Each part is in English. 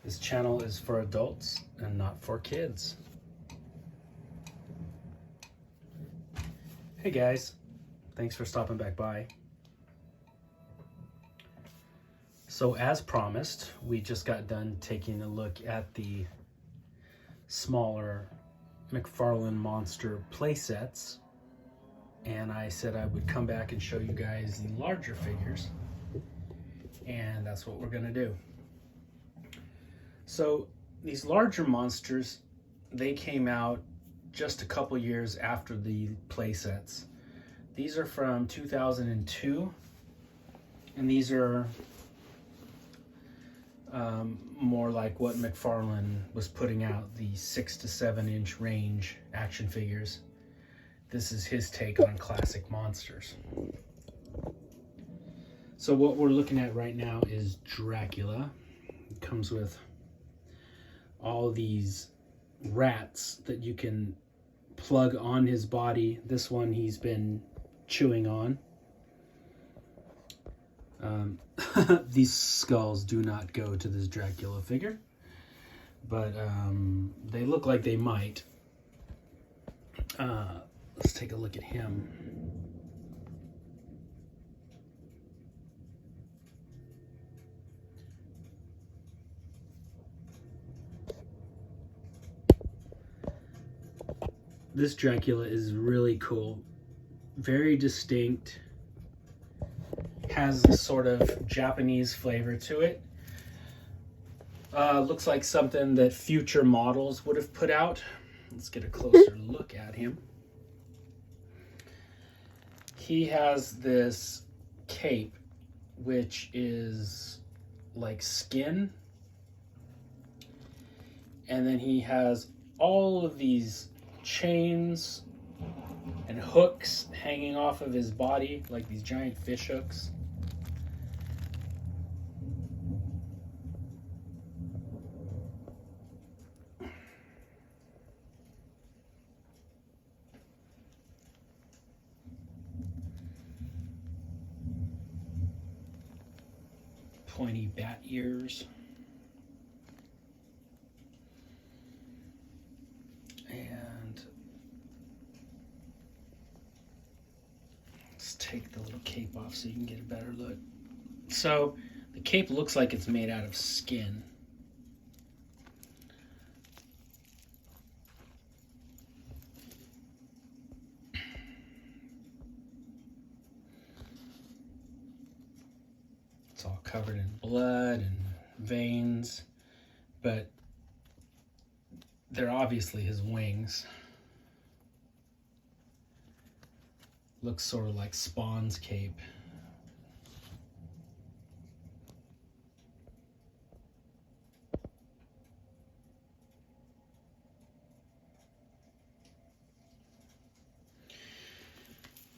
This channel is for adults and not for kids. Hey guys, thanks for stopping back by. So as promised, we just got done taking a look at the smaller McFarlane Monster playsets, and I said I would come back and show you guys the larger figures, and that's what we're gonna do. So these larger monsters, they came out just a couple years after the playsets. These are from 2002, and these are more like what McFarlane was putting out, the 6 to 7 inch range action figures. This is his take on classic monsters. So what we're looking at right now is Dracula. It comes with all these rats that you can plug on his body. This one he's been chewing on. These skulls do not go to this Dracula figure, but they look like they might. Let's take a look at him. This Dracula is really cool, very distinct, has this sort of Japanese flavor to it. Looks like something that future models would have put out. Let's get a closer look at him. He has this cape, which is like skin, and then he has all of these chains and hooks hanging off of his body, like these giant fish hooks. Pointy bat ears. And let's take the little cape off so you can get a better look. So the cape looks like it's made out of skin. It's all covered in blood and veins, but they're obviously his wings. Looks sort of like Spawn's cape.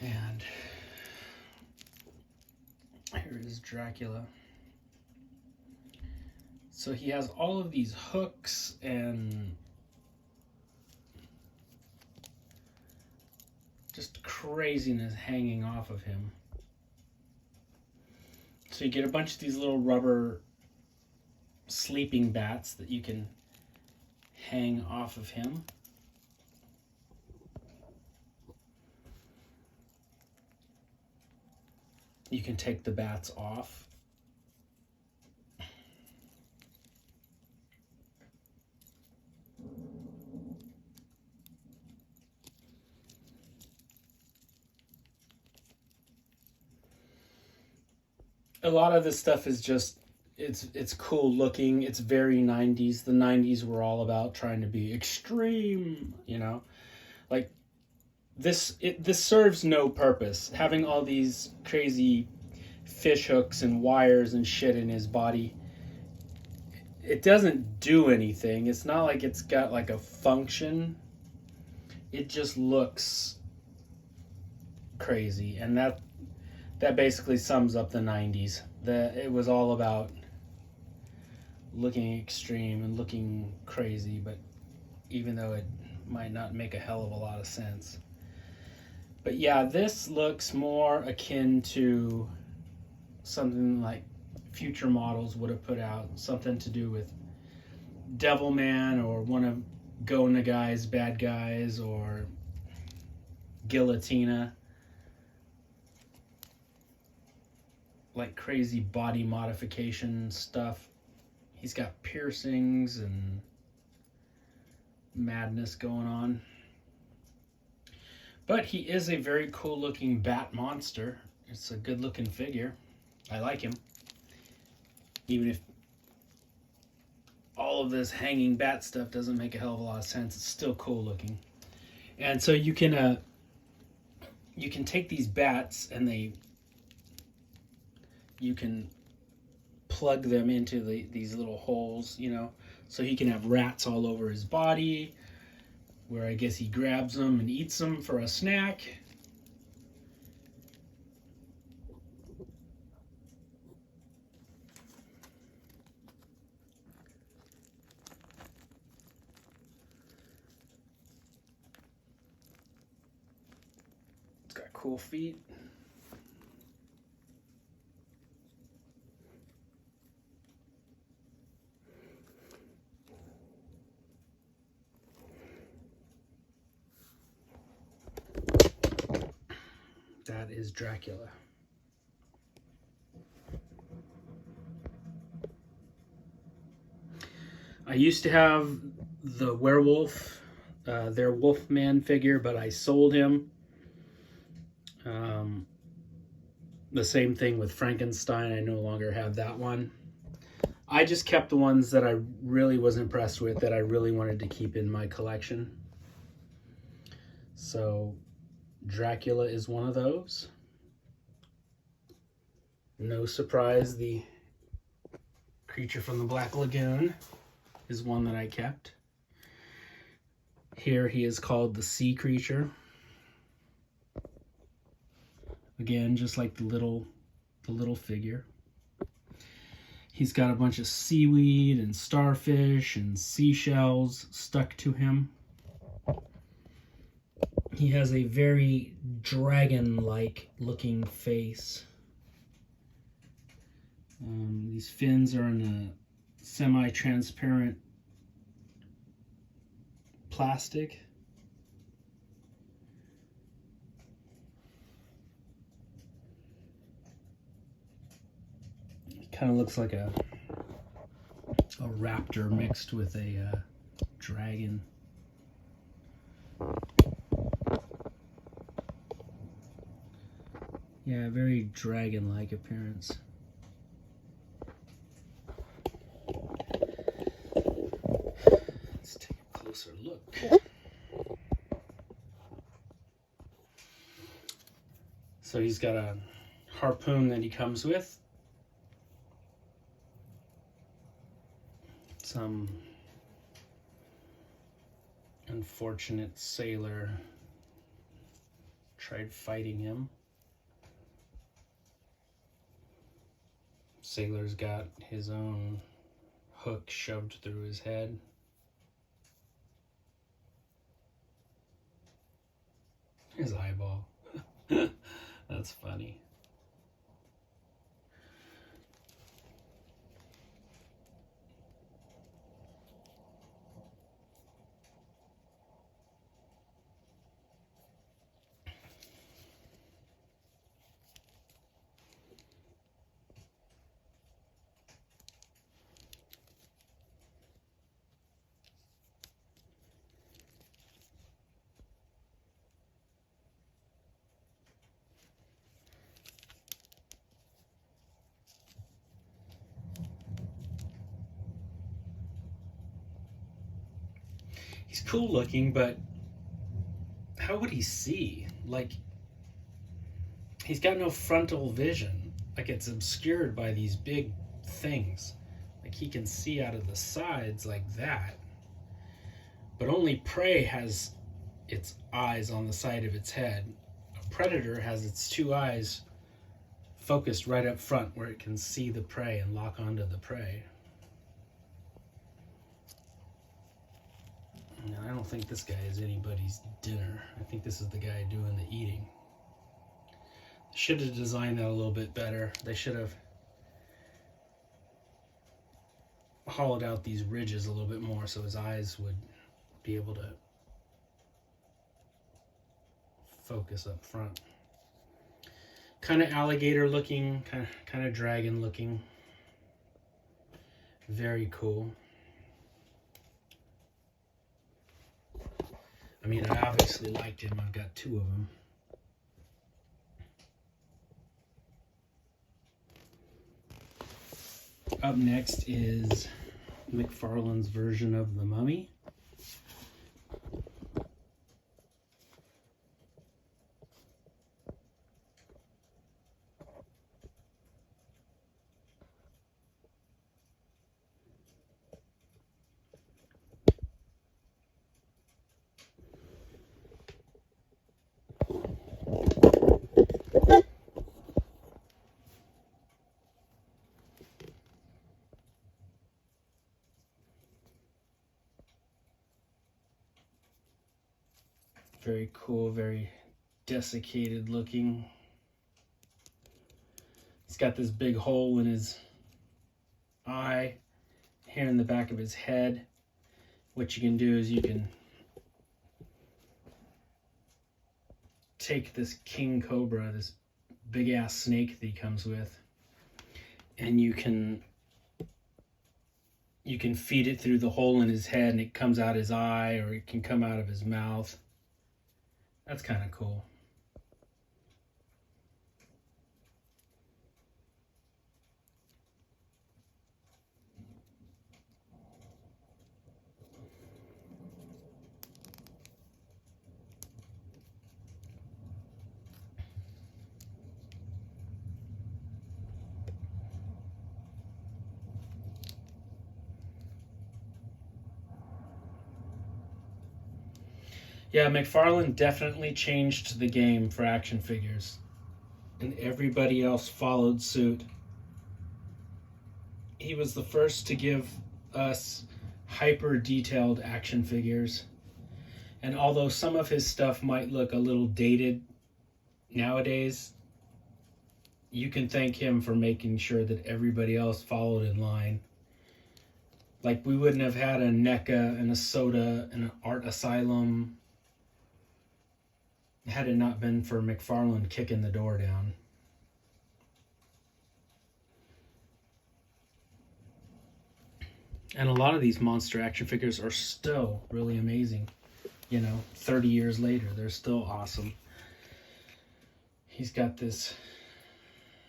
And here is Dracula. So he has all of these hooks and just craziness hanging off of him. So you get a bunch of these little rubber sleeping bats that you can hang off of him. You can take the bats off. A lot of this stuff is just, it's cool looking. It's very 90s. The 90s were all about trying to be extreme, you know? Like this serves no purpose. Having all these crazy fish hooks and wires and shit in his body, it doesn't do anything. It's not like it's got like a function. It just looks crazy, and that basically sums up the 90s. It was all about looking extreme and looking crazy, but even though it might not make a hell of a lot of sense. But yeah, this looks more akin to something like future models would have put out, something to do with Devilman or one of Go Nagai's bad guys or Guillotina. Like crazy body modification stuff. He's got piercings and madness going on. But he is a very cool looking bat monster. It's a good looking figure. I like him. Even if all of this hanging bat stuff doesn't make a hell of a lot of sense, it's still cool looking. And so you can take these bats and you can plug them into these little holes, you know, so he can have rats all over his body, where I guess he grabs them and eats them for a snack. It's got cool feet. That is Dracula. I used to have the werewolf, their Wolfman figure, but I sold him. The same thing with Frankenstein. I no longer have that one. I just kept the ones that I really was impressed with, that I really wanted to keep in my collection. So Dracula is one of those. No surprise, the creature from the Black Lagoon is one that I kept. Here he is called the sea creature. Again, just like the little figure. He's got a bunch of seaweed and starfish and seashells stuck to him. He has a very dragon-like looking face. These fins are in a semi-transparent plastic. It kind of looks like a raptor mixed with a dragon. Yeah, very dragon-like appearance. Let's take a closer look. So he's got a harpoon that he comes with. Some unfortunate sailor tried fighting him. Sailor's got his own hook shoved through his head. His eyeball. That's funny. He's cool looking, but how would he see? Like, he's got no frontal vision. Like, it's obscured by these big things. Like, he can see out of the sides like that. But only prey has its eyes on the side of its head. A predator has its two eyes focused right up front where it can see the prey and lock onto the prey. And I don't think this guy is anybody's dinner. I think this is the guy doing the eating. They should have designed that a little bit better. They should have... hollowed out these ridges a little bit more so his eyes would be able to focus up front. Kind of alligator looking, kind of dragon looking. Very cool. I mean, I obviously liked him. I've got 2 of them. Up next is McFarlane's version of the Mummy. Very cool, very desiccated looking. He's got this big hole in his eye, here in the back of his head. What you can do is you can take this king cobra, this big ass snake that he comes with, and you can feed it through the hole in his head and it comes out his eye, or it can come out of his mouth. That's kind of cool. Yeah, McFarlane definitely changed the game for action figures, and everybody else followed suit. He was the first to give us hyper detailed action figures, and although some of his stuff might look a little dated nowadays, you can thank him for making sure that everybody else followed in line. Like, we wouldn't have had a NECA and a Soda and an Art Asylum had it not been for McFarlane kicking the door down. And a lot of these monster action figures are still really amazing. 30 years later, they're still awesome. He's got this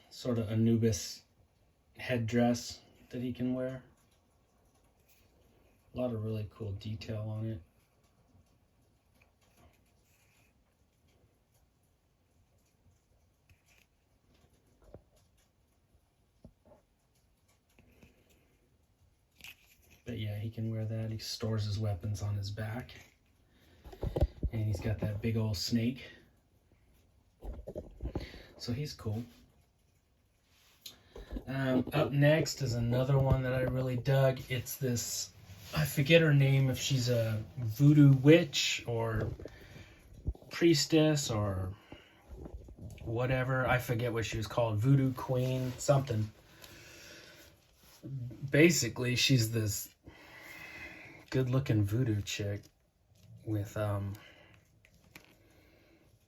sort of Anubis headdress that he can wear. A lot of really cool detail on it. But yeah, he can wear that. He stores his weapons on his back. And he's got that big old snake. So he's cool. Up next is another one that I really dug. It's this, I forget her name, if she's a voodoo witch or priestess or whatever. I forget what she was called. Voodoo Queen, something. Basically, she's this good-looking voodoo chick with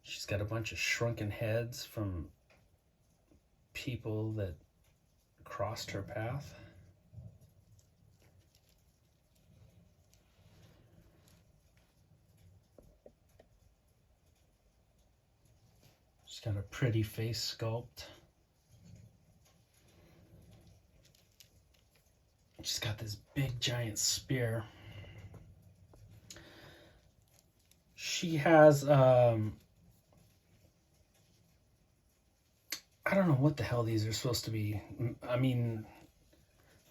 she's got a bunch of shrunken heads from people that crossed her path. She's got a pretty face sculpt. She's got this big giant spear. She has I don't know what the hell these are supposed to be. I mean,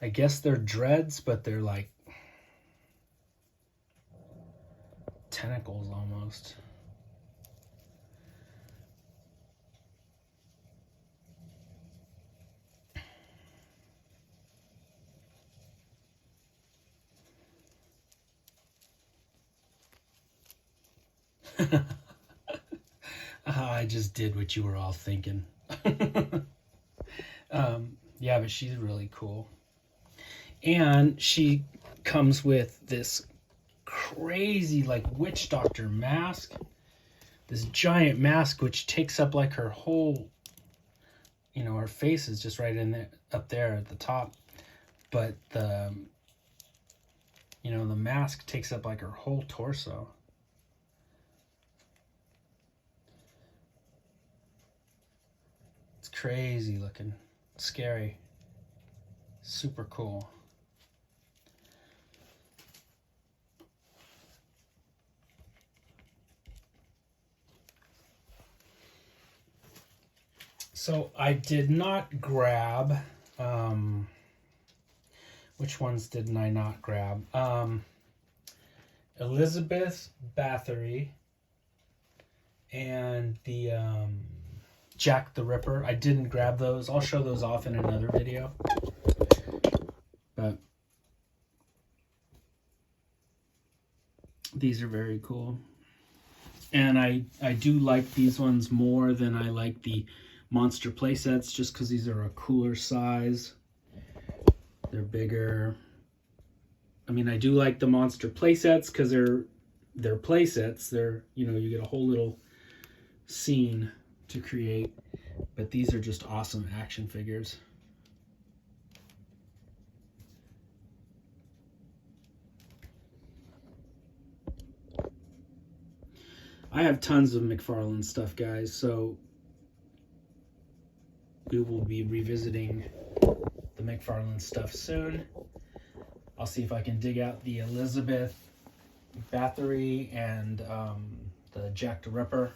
I guess they're dreads, but they're like tentacles almost. I just did what you were all thinking. Yeah, but she's really cool. And she comes with this crazy like witch doctor mask, this giant mask which takes up like her whole, you know, her face is just right in there, up there at the top, but the, you know, the mask takes up like her whole torso. It's crazy looking, scary, super cool. So I did not grab, which ones didn't I not grab? Elizabeth Bathory and the Jack the Ripper. I didn't grab those. I'll show those off in another video. But these are very cool. And I do like these ones more than I like the monster playsets, just because these are a cooler size. They're bigger. I mean, I do like the monster playsets because they're playsets. They're, you know, you get a whole little scene to create. But these are just awesome action figures. I have tons of McFarlane stuff, guys, so we will be revisiting the McFarlane stuff soon. I'll see if I can dig out the Elizabeth Bathory and the Jack the Ripper.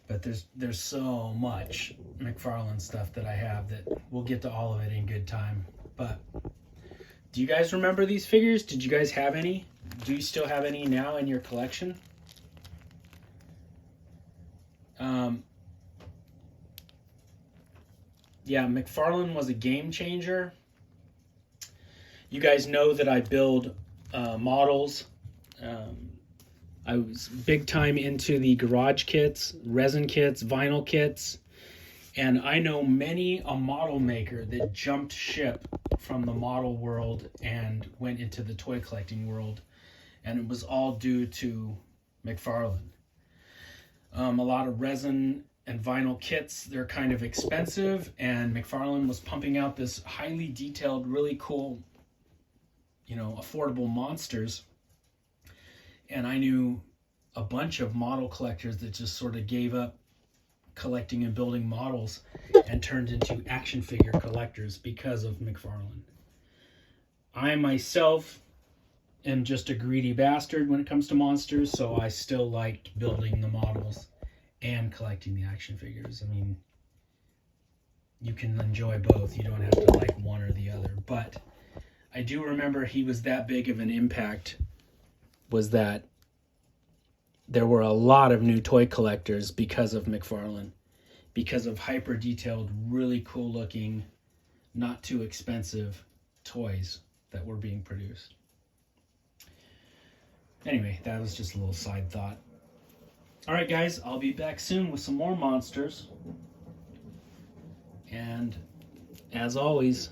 But there's so much McFarlane stuff that I have that we'll get to all of it in good time. But do you guys remember these figures? Did you guys have any? Do you still have any now in your collection? Yeah, McFarlane was a game changer. You guys know that I build models. I was big time into the garage kits, resin kits, vinyl kits. And I know many a model maker that jumped ship from the model world and went into the toy collecting world. And it was all due to McFarlane. A lot of resin and vinyl kits, they're kind of expensive, and McFarlane was pumping out this highly detailed, really cool, you know, affordable monsters. And I knew a bunch of model collectors that just sort of gave up collecting and building models and turned into action figure collectors because of McFarlane. I myself am just a greedy bastard when it comes to monsters, so I still liked building the models and collecting the action figures. I mean, you can enjoy both. You don't have to like one or the other. But I do remember he was that big of an impact, was that there were a lot of new toy collectors because of McFarlane, because of hyper detailed, really cool looking, not too expensive toys that were being produced. Anyway, that was just a little side thought. All right, guys, I'll be back soon with some more monsters. And as always,